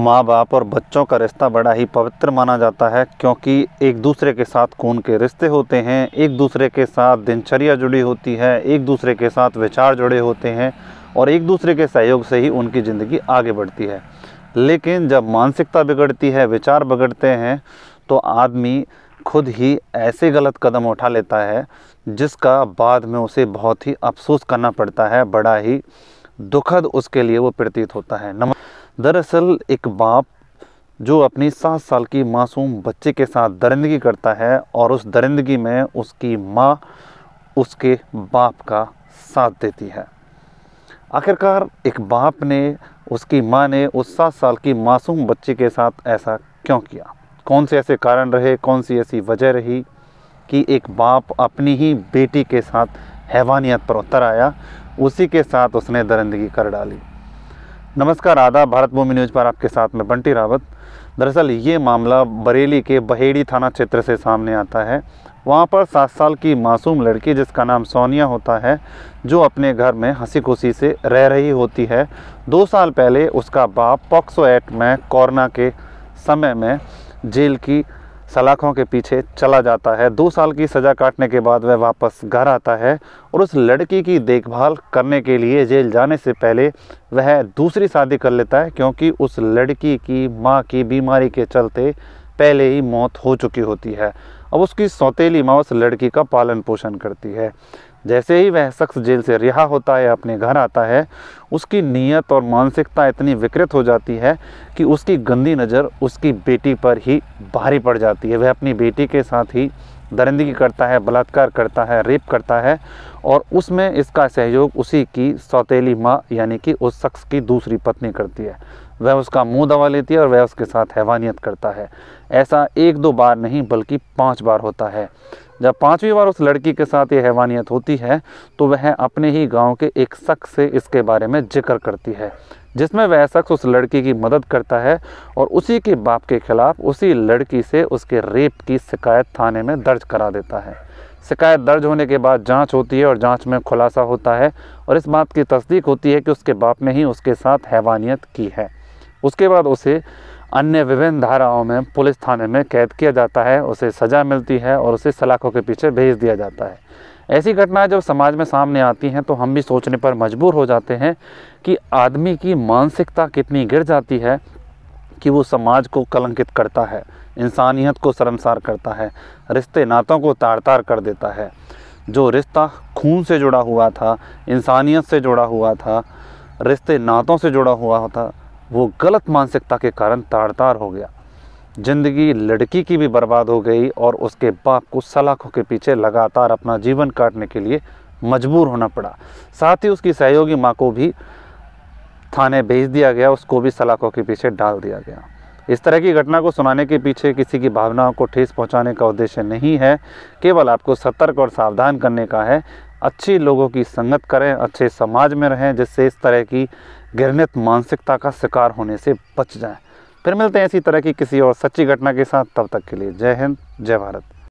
माँ बाप और बच्चों का रिश्ता बड़ा ही पवित्र माना जाता है, क्योंकि एक दूसरे के साथ खून के रिश्ते होते हैं, एक दूसरे के साथ दिनचर्या जुड़ी होती है, एक दूसरे के साथ विचार जुड़े होते हैं और एक दूसरे के सहयोग से ही उनकी ज़िंदगी आगे बढ़ती है। लेकिन जब मानसिकता बिगड़ती है, विचार बिगड़ते हैं, तो आदमी खुद ही ऐसे गलत कदम उठा लेता है जिसका बाद में उसे बहुत ही अफसोस करना पड़ता है। बड़ा ही दुखद उसके लिए वो प्रतीत होता है। दरअसल एक बाप जो अपनी 7 साल की मासूम बच्चे के साथ दरिंदगी करता है और उस दरिंदगी में उसकी माँ उसके बाप का साथ देती है। आखिरकार एक बाप ने, उसकी माँ ने उस 7 साल की मासूम बच्चे के साथ ऐसा क्यों किया? कौन से ऐसे कारण रहे, कौन सी ऐसी वजह रही कि एक बाप अपनी ही बेटी के साथ हैवानियत पर उतर आया, उसी के साथ उसने दरिंदगी कर डाली। नमस्कार, आदाब। भारत भूमि न्यूज़ पर आपके साथ में बंटी रावत। दरअसल ये मामला बरेली के बहेड़ी थाना क्षेत्र से सामने आता है। वहाँ पर 7 साल की मासूम लड़की, जिसका नाम सोनिया होता है, जो अपने घर में हंसी खुशी से रह रही होती है। 2 साल पहले उसका बाप पॉक्सो एक्ट में कोरोना के समय में जेल की सलाखों के पीछे चला जाता है। 2 साल की सज़ा काटने के बाद वह वापस घर आता है और उस लड़की की देखभाल करने के लिए जेल जाने से पहले वह दूसरी शादी कर लेता है, क्योंकि उस लड़की की माँ की बीमारी के चलते पहले ही मौत हो चुकी होती है। अब उसकी सौतेली माँ उस लड़की का पालन पोषण करती है। जैसे ही वह शख्स जेल से रिहा होता है, अपने घर आता है, उसकी नीयत और मानसिकता इतनी विकृत हो जाती है कि उसकी गंदी नज़र उसकी बेटी पर ही भारी पड़ जाती है। वह अपनी बेटी के साथ ही दरिंदगी करता है, बलात्कार करता है, रेप करता है और उसमें इसका सहयोग उसी की सौतेली माँ यानी कि उस शख्स की दूसरी पत्नी करती है। वह उसका मुंह दबा लेती है और वह उसके साथ हैवानियत करता है। ऐसा 1-2 बार नहीं बल्कि 5 बार होता है। जब 5वीं बार उस लड़की के साथ ये हैवानियत होती है तो वह अपने ही गांव के एक शख्स से इसके बारे में जिक्र करती है, जिसमें वह शख्स उस लड़की की मदद करता है और उसी के बाप के खिलाफ उसी लड़की से उसके रेप की शिकायत थाने में दर्ज करा देता है। शिकायत दर्ज होने के बाद जांच होती है और जांच में खुलासा होता है और इस बात की तस्दीक होती है कि उसके बाप ने ही उसके साथ हैवानियत की है। उसके बाद उसे अन्य विभिन्न धाराओं में पुलिस थाने में कैद किया जाता है, उसे सज़ा मिलती है और उसे सलाखों के पीछे भेज दिया जाता है। ऐसी घटनाएं जब समाज में सामने आती हैं तो हम भी सोचने पर मजबूर हो जाते हैं कि आदमी की मानसिकता कितनी गिर जाती है कि वो समाज को कलंकित करता है, इंसानियत को शर्मसार करता है, रिश्ते नातों को तार-तार कर देता है। जो रिश्ता खून से जुड़ा हुआ था, इंसानियत से जुड़ा हुआ था, रिश्ते नातों से जुड़ा हुआ था, वो गलत मानसिकता के कारण तार-तार हो गया। ज़िंदगी लड़की की भी बर्बाद हो गई और उसके बाप को सलाखों के पीछे लगातार अपना जीवन काटने के लिए मजबूर होना पड़ा। साथ ही उसकी सहयोगी माँ को भी थाने भेज दिया गया, उसको भी सलाखों के पीछे डाल दिया गया। इस तरह की घटना को सुनाने के पीछे किसी की भावनाओं को ठेस पहुंचाने का उद्देश्य नहीं है, केवल आपको सतर्क और सावधान करने का है। अच्छे लोगों की संगत करें, अच्छे समाज में रहें, जिससे इस तरह की घृणित मानसिकता का शिकार होने से बच जाएं। फिर मिलते हैं इसी तरह की किसी और सच्ची घटना के साथ। तब तक के लिए जय हिंद, जय भारत।